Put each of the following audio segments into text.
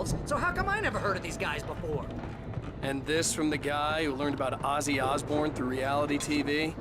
themselves, so how come I never heard of these guys before? And this from the guy who learned about Ozzy Osbourne through reality TV?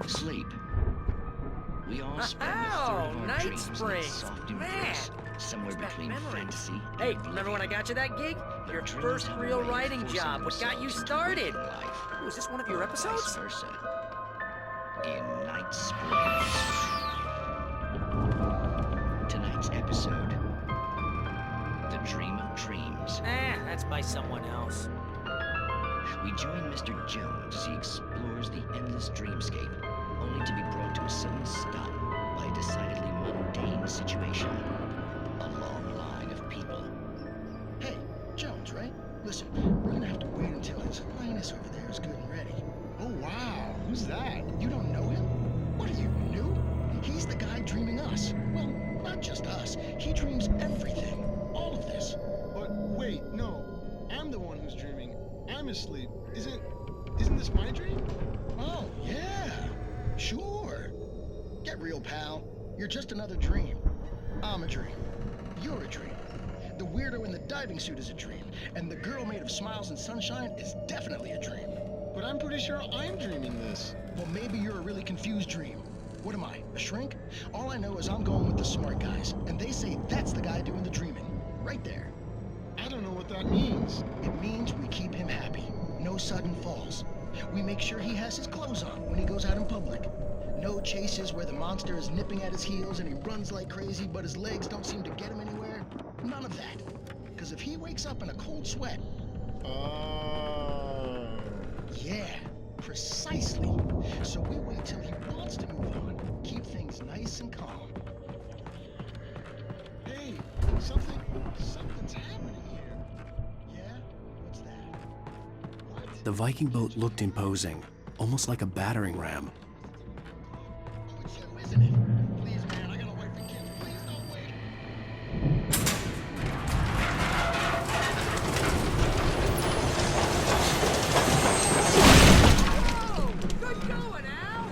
Sleep. We all spend a third of our Night dreams in that Springs. soft Man, embrace, somewhere between fantasy and Hey, oblivion. remember when I got you that gig? But Your dreams first have a real way of writing forcing job. What got you themselves into started? waking life, Oh, is this one of your or episodes? Vice versa. In Night Springs. Tonight's episode: The Dream of Dreams. That's by someone else. We join Mr. Jones as he explores the endless dreamscape, only to be brought to a sudden stop by a decidedly mundane situation. A long line of people. Hey, Jones, right? Listen, we're gonna have to wait until his highness over there is good and ready. Oh, wow. Who's that? You don't know him? What are you, new? He's the guy dreaming us. Well, not just us. He dreams everything. All of this. But wait, no. I'm the one who's dreaming. I'm asleep. Isn't this my dream? Oh, yeah. Sure. Get real, pal. You're just another dream. I'm a dream. You're a dream. The weirdo in the diving suit is a dream. And the girl made of smiles and sunshine is definitely a dream. But I'm pretty sure I'm dreaming this. Well, maybe you're a really confused dream. What am I, a shrink? All I know is I'm going with the smart guys, and they say that's the guy doing the dreaming. Right there. I don't know what that means. It means we keep him happy. No sudden falls. We make sure he has his clothes on when he goes out in public. No chases where the monster is nipping at his heels and he runs like crazy, but his legs don't seem to get him anywhere. None of that. Because if he wakes up in a cold sweat... Yeah, precisely. So we wait till he wants to move on. Keep things nice and calm. Hey, something's happening here. Yeah? What's that? What? The Viking boat looked imposing, almost like a battering ram. Oh, it's you, isn't it? Please, man, I got a wife and kids. Please don't wait. Whoa! Good going, Al!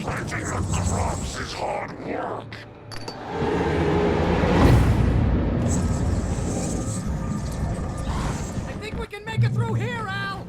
Fighting the crops is hard work. I think we can make it through here, Al!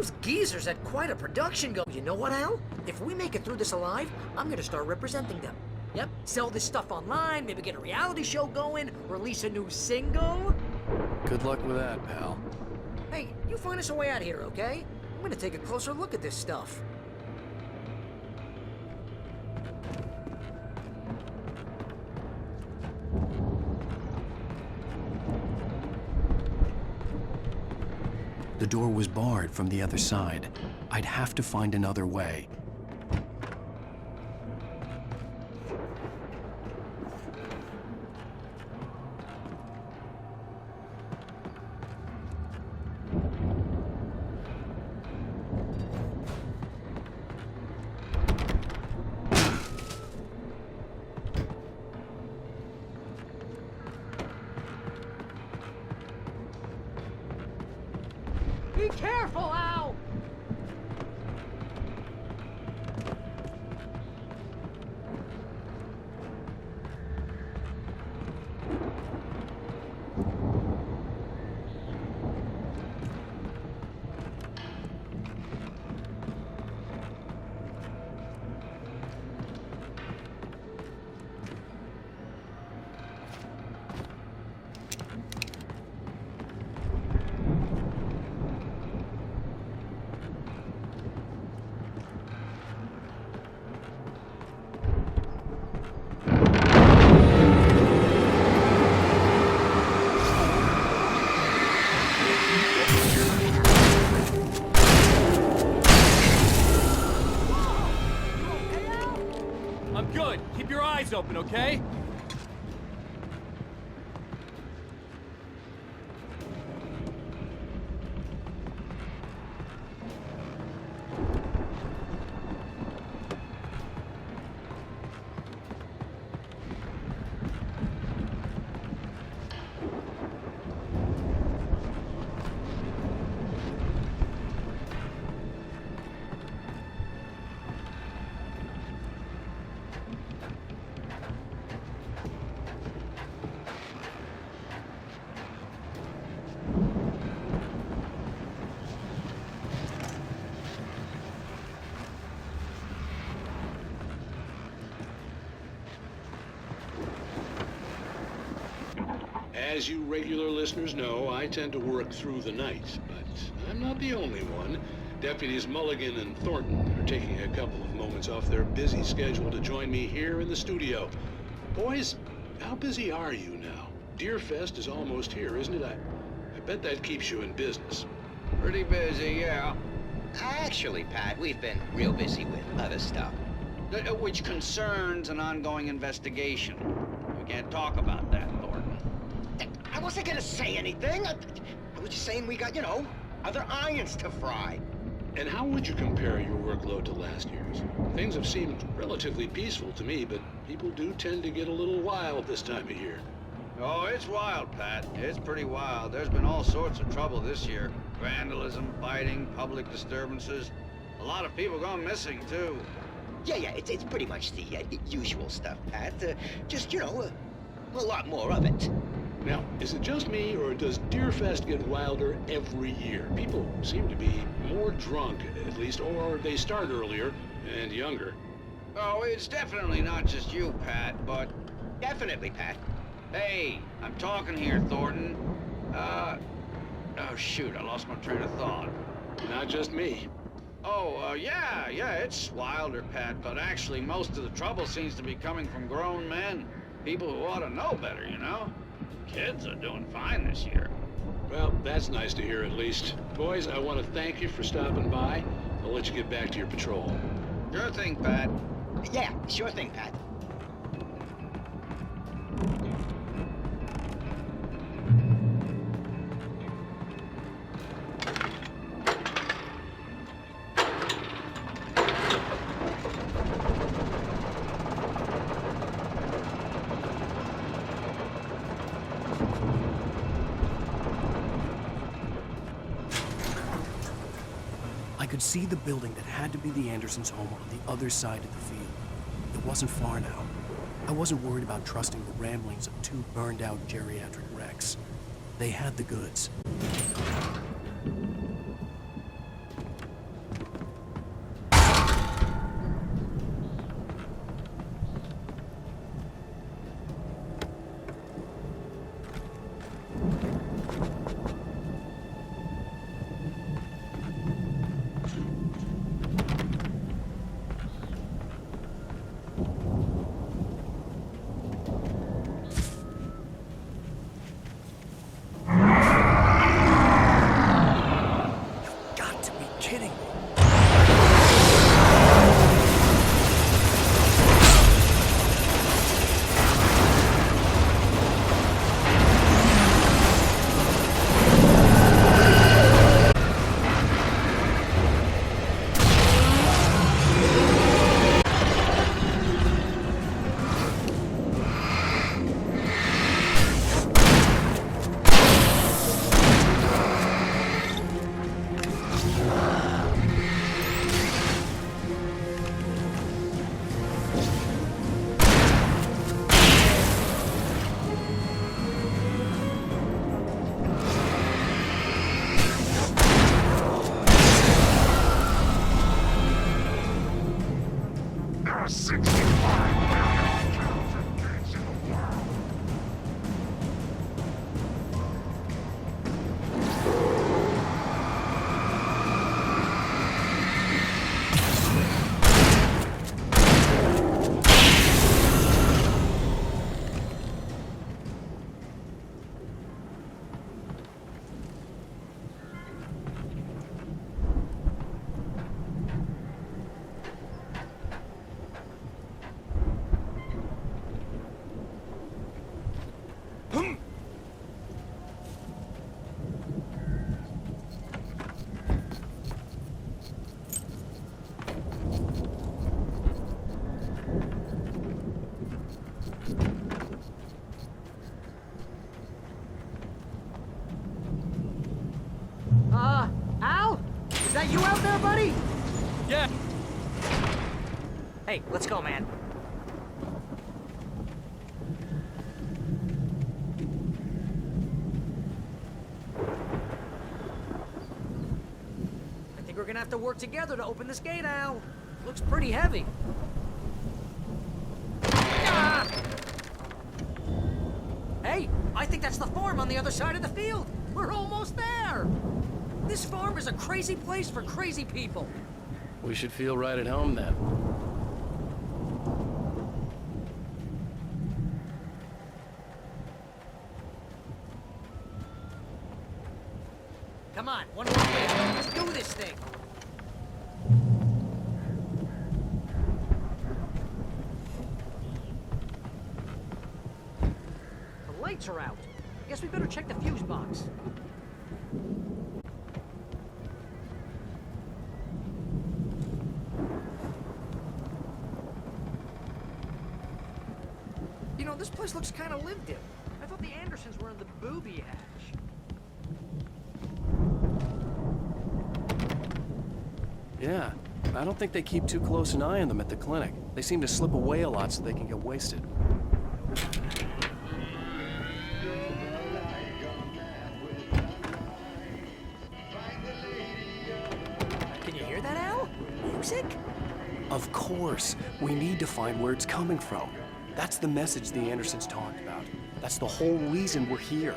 Those geezers had quite a production go. You know what, Al? If we make it through this alive, I'm gonna start representing them. Yep, sell this stuff online, maybe get a reality show going, release a new single. Good luck with that, pal. Hey, you find us a way out of here, okay? I'm gonna take a closer look at this stuff. The door was barred from the other side. I'd have to find another way. Be careful, Al! I'm good. Keep your eyes open, okay? As you regular listeners know, I tend to work through the night, but I'm not the only one. Deputies Mulligan and Thornton are taking a couple of moments off their busy schedule to join me here in the studio. Boys, how busy are you now? Deerfest is almost here, isn't it? I bet that keeps you in business. Pretty busy, yeah. Actually, Pat, we've been real busy with other stuff, which concerns an ongoing investigation. We can't talk about that, Thornton. I wasn't gonna say anything. I was just saying we got, other irons to fry. And how would you compare your workload to last year's? Things have seemed relatively peaceful to me, but people do tend to get a little wild this time of year. Oh, it's wild, Pat. It's pretty wild. There's been all sorts of trouble this year. Vandalism, fighting, public disturbances. A lot of people gone missing, too. Yeah, it's pretty much the usual stuff, Pat. Just, a lot more of it. Now, is it just me, or does Deerfest get wilder every year? People seem to be more drunk, at least, or they start earlier and younger. Oh, it's definitely not just you, Pat, but... Definitely, Pat. Hey, I'm talking here, Thornton. Oh, shoot, I lost my train of thought. Not just me. Oh, yeah, it's wilder, Pat, but actually most of the trouble seems to be coming from grown men. People who ought to know better, Kids are doing fine this year. Well, that's nice to hear at least. Boys, I want to thank you for stopping by. I'll let you get back to your patrol. Sure thing, Pat. Yeah, sure thing, Pat. I could see the building that had to be the Andersons' home on the other side of the field. It wasn't far now. I wasn't worried about trusting the ramblings of two burned-out geriatric wrecks. They had the goods. 65 million counterfeit goods in the world. Al? Is that you out there, buddy? Yeah. Hey, let's go, man. I think we're gonna have to work together to open this gate, Al. Looks pretty heavy. Ah! Hey, I think that's the farm on the other side of the field. We're almost there. This farm is a crazy place for crazy people. We should feel right at home then. Come on, one more minute. Let's do this thing. The lights are out. Guess we better check the fuse box. You know, this place looks kind of lived in. I thought the Andersons were in the booby hatch. Yeah, I don't think they keep too close an eye on them at the clinic. They seem to slip away a lot so they can get wasted. Can you hear that, Al? Music? Of course. We need to find where it's coming from. That's the message the Andersons talked about. That's the whole reason we're here.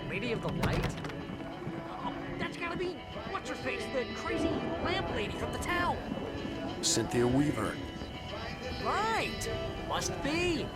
Lady of the Light? Oh, that's gotta be what's-her-face, the crazy lamp lady from the town. Cynthia Weaver. Right! Must be.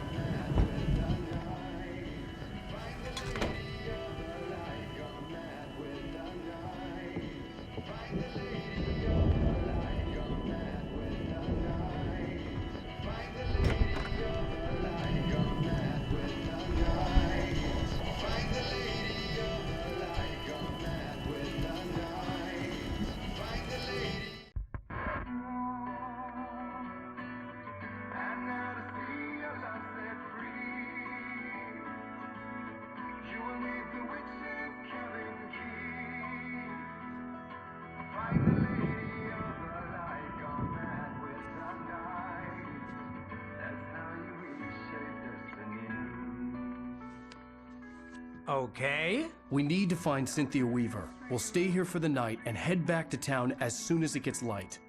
Okay. We need to find Cynthia Weaver. We'll stay here for the night and head back to town as soon as it gets light.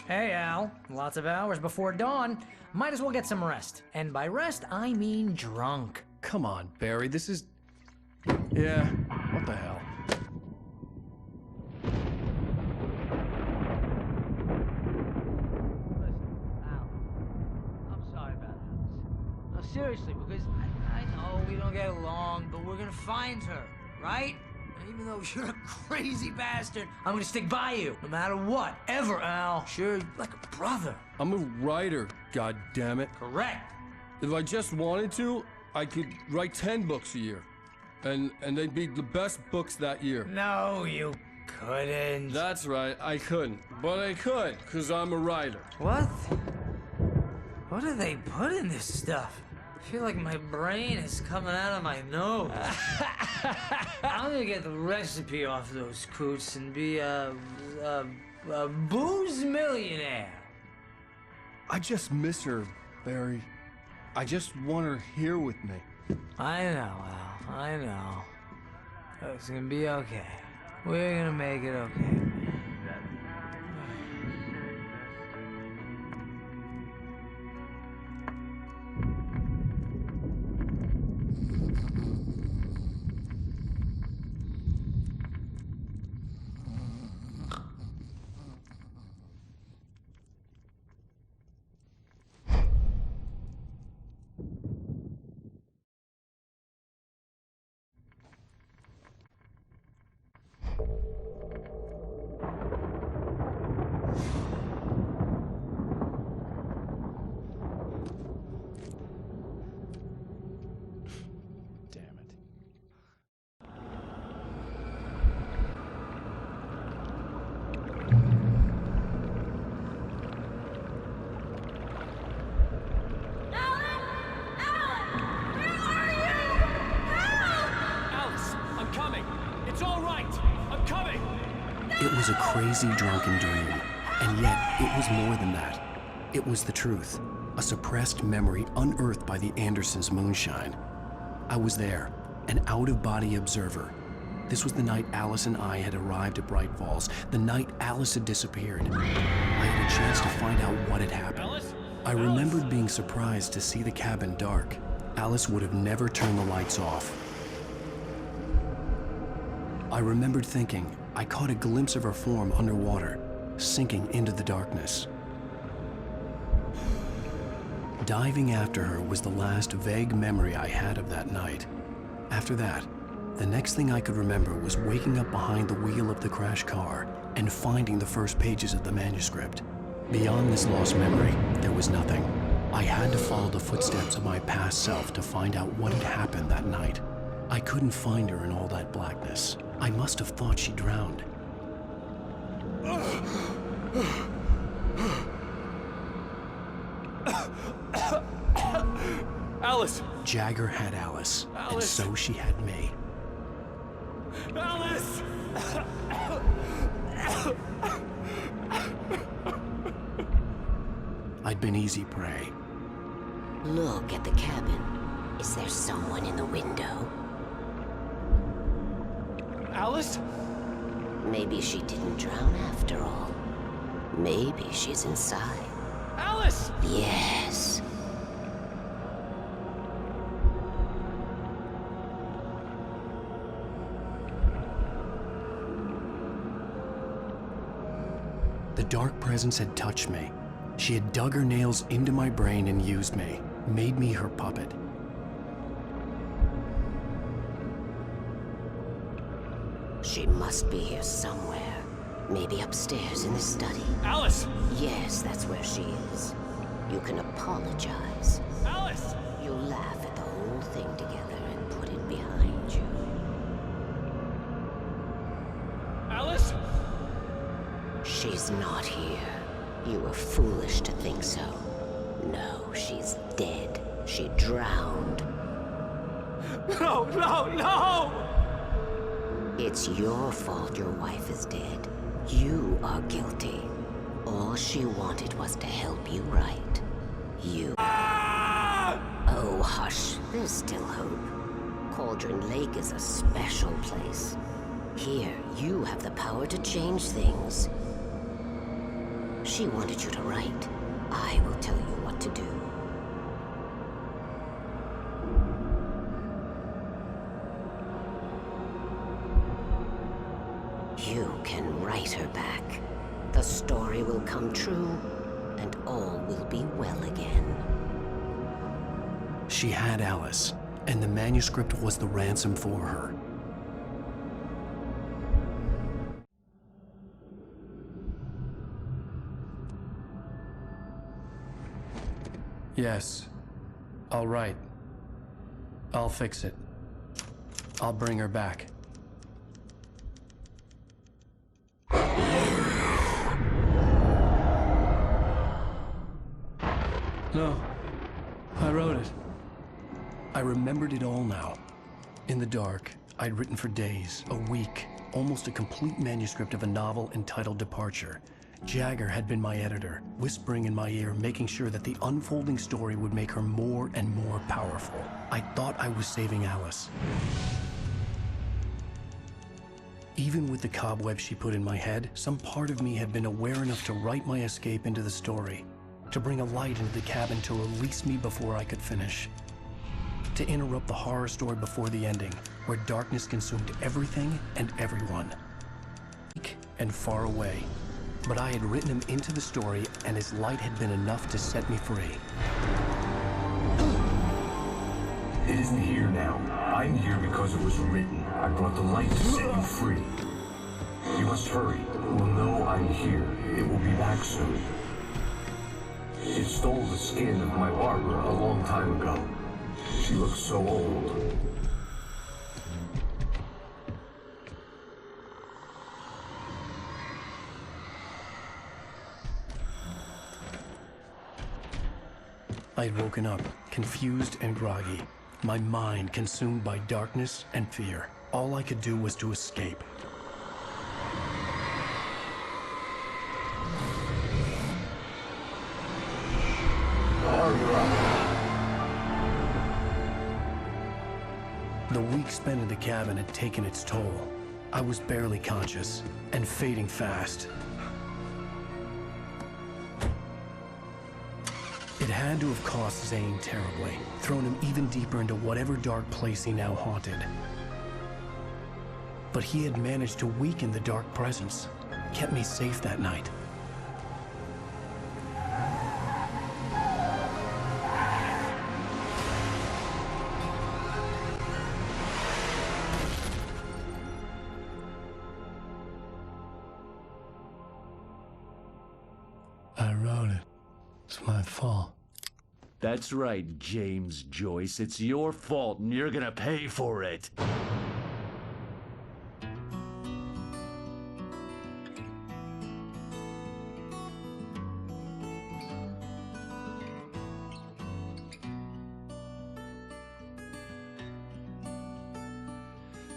Hey, Al. Lots of hours before dawn. Might as well get some rest. And by rest, I mean drunk. Come on, Barry, this is... Yeah, what the hell? I'm sorry about this. No, seriously, because I know we don't get along, but we're gonna find her, right? And even though you're a crazy bastard, I'm gonna stick by you, no matter what, ever, Al. Sure, like a brother. I'm a writer, goddammit. Correct. If I just wanted to, I could write 10 books a year. And they'd be the best books that year. No, you couldn't. That's right, I couldn't. But I could, because I'm a writer. What? What do they put in this stuff? I feel like my brain is coming out of my nose. I'm gonna get the recipe off those coots and be a booze millionaire. I just miss her, Barry. I just want her here with me. I know, Al. I know. It's gonna be okay. We're gonna make it okay. a crazy, drunken dream. And yet, it was more than that. It was the truth. A suppressed memory unearthed by the Andersons' moonshine. I was there, an out-of-body observer. This was the night Alice and I had arrived at Bright Falls, the night Alice had disappeared. I had a chance to find out what had happened. I remembered being surprised to see the cabin dark. Alice would have never turned the lights off. I remembered thinking I caught a glimpse of her form underwater, sinking into the darkness. Diving after her was the last vague memory I had of that night. After that, the next thing I could remember was waking up behind the wheel of the crashed car and finding the first pages of the manuscript. Beyond this lost memory, there was nothing. I had to follow the footsteps of my past self to find out what had happened that night. I couldn't find her in all that blackness. I must have thought she drowned. Alice! Jagger had Alice, and so she had me. Alice! I'd been easy prey. Look at the cabin. Is there someone in the window? Alice? Maybe she didn't drown after all. Maybe she's inside. Alice! Yes. The dark presence had touched me. She had dug her nails into my brain and used me, made me her puppet. She must be here somewhere. Maybe upstairs in the study. Alice! Yes, that's where she is. You can apologize. Alice! You laugh at the whole thing together and put it behind you. Alice? She's not here. You were foolish to think so. No, she's dead. She drowned. No, no, no! It's your fault your wife is dead. You are guilty. All she wanted was to help you right. You... Oh, hush. There's still hope. Cauldron Lake is a special place. Here, you have the power to change things. She wanted you to write. I will tell you what to do. You can write her back. The story will come true, and all will be well again. She had Alice, and the manuscript was the ransom for her. Yes. I'll write. I'll fix it. I'll bring her back. No. I wrote it. I remembered it all now. In the dark, I'd written for days, a week, almost a complete manuscript of a novel entitled Departure. Jagger had been my editor, whispering in my ear, making sure that the unfolding story would make her more and more powerful. I thought I was saving Alice. Even with the cobwebs she put in my head, some part of me had been aware enough to write my escape into the story, to bring a light into the cabin to release me before I could finish, to interrupt the horror story before the ending, where darkness consumed everything and everyone, and far away. But I had written him into the story, and his light had been enough to set me free. It isn't here now. I'm here because it was written. I brought the light to set you free. You must hurry. It will know I'm here. It will be back soon. It stole the skin of my Barbara a long time ago. She looks so old. I'd woken up, confused and groggy, my mind consumed by darkness and fear. All I could do was to escape. The week spent in the cabin had taken its toll. I was barely conscious, and fading fast. It had to have cost Zane terribly, thrown him even deeper into whatever dark place he now haunted. But he had managed to weaken the dark presence, kept me safe that night. I wrote it. It's my fault. That's right, James Joyce. It's your fault, and you're gonna pay for it.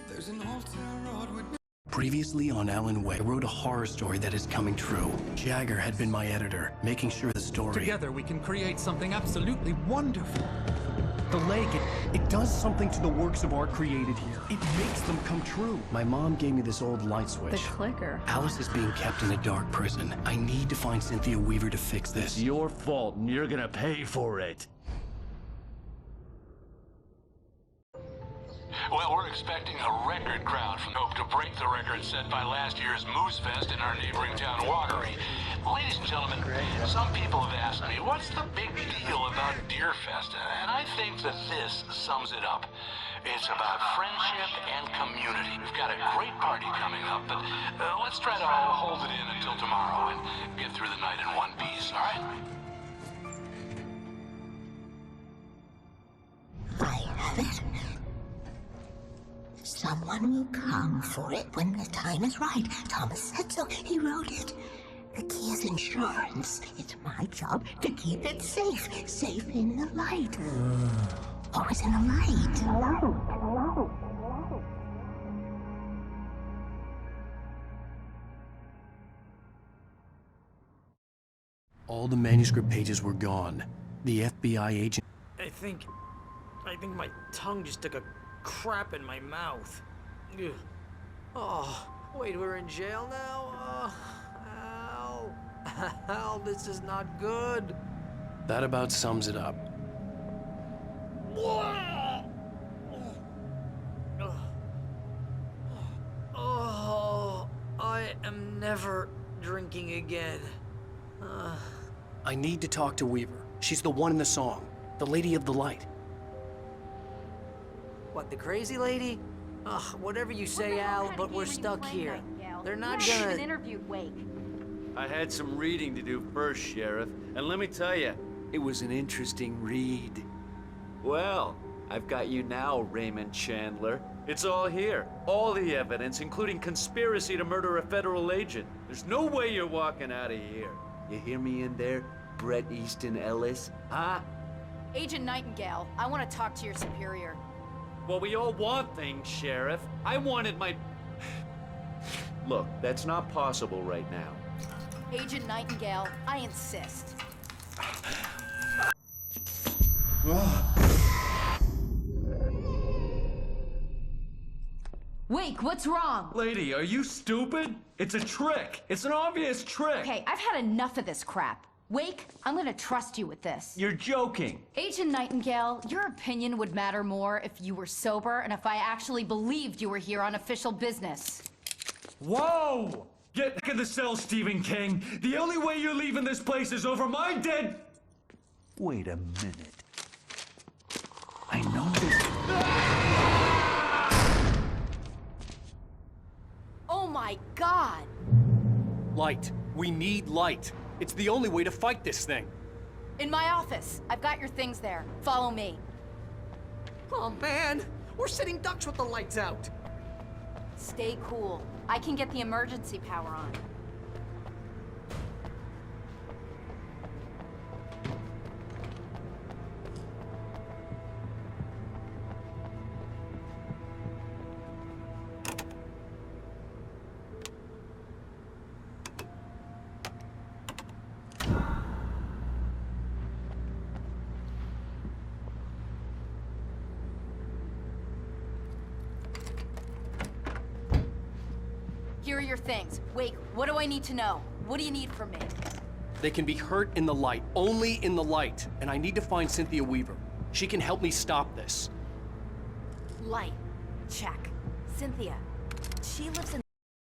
There's an old town road with Previously on Alan Wake, I wrote a horror story that is coming true. Jagger had been my editor, making sure the story... Together we can create something absolutely wonderful. The lake, it does something to the works of art created here. It makes them come true. My mom gave me this old light switch. The clicker. Alice is being kept in a dark prison. I need to find Cynthia Weaver to fix this. It's your fault, and you're gonna pay for it. Well, we're expecting a record crowd from Hope to break the record set by last year's Moose Fest in our neighboring town, Watery. Ladies and gentlemen, some people have asked me, what's the big deal about Deer Fest? And I think that this sums it up. It's about friendship and community. We've got a great party coming up, but let's try to hold it in until tomorrow and get through the night in one piece, all right? I have it. Someone will come for it when the time is right. Thomas said so. He wrote it. The key is insurance. It's my job to keep it safe. Safe in the light. Always in the light. All the manuscript pages were gone. The FBI agent... I think my tongue just took a crap in my mouth. Ugh. Oh, wait, we're in jail now? Al. Al, this is not good. That about sums it up. Oh, I am never drinking again. I need to talk to Weaver. She's the one in the song. The Lady of the Light. What, the crazy lady? Ugh, whatever you say, Al, but we're stuck here. They're not gonna... even interviewed Wake. I had some reading to do first, Sheriff, and let me tell you, it was an interesting read. Well, I've got you now, Raymond Chandler. It's all here. All the evidence, including conspiracy to murder a federal agent. There's no way you're walking out of here. You hear me in there, Bret Easton Ellis? Huh? Agent Nightingale, I want to talk to your superior. Well, we all want things, Sheriff. I wanted my... Look, that's not possible right now. Agent Nightingale, I insist. Wake, what's wrong? Lady, are you stupid? It's a trick. It's an obvious trick. Okay, I've had enough of this crap. Wake, I'm gonna trust you with this. You're joking. Agent Nightingale, your opinion would matter more if you were sober and if I actually believed you were here on official business. Whoa! Get back in the cell, Stephen King. The only way you're leaving this place is over my dead... Wait a minute. I know this... Oh my God! Light. We need light. It's the only way to fight this thing. In my office. I've got your things there. Follow me. Oh, man! We're sitting ducks with the lights out! Stay cool. I can get the emergency power on. exterior things. Wake, what do I need to know? What do you need from me? They can be hurt in the light, only in the light. And I need to find Cynthia Weaver. She can help me stop this. Light. Check. Cynthia. She lives in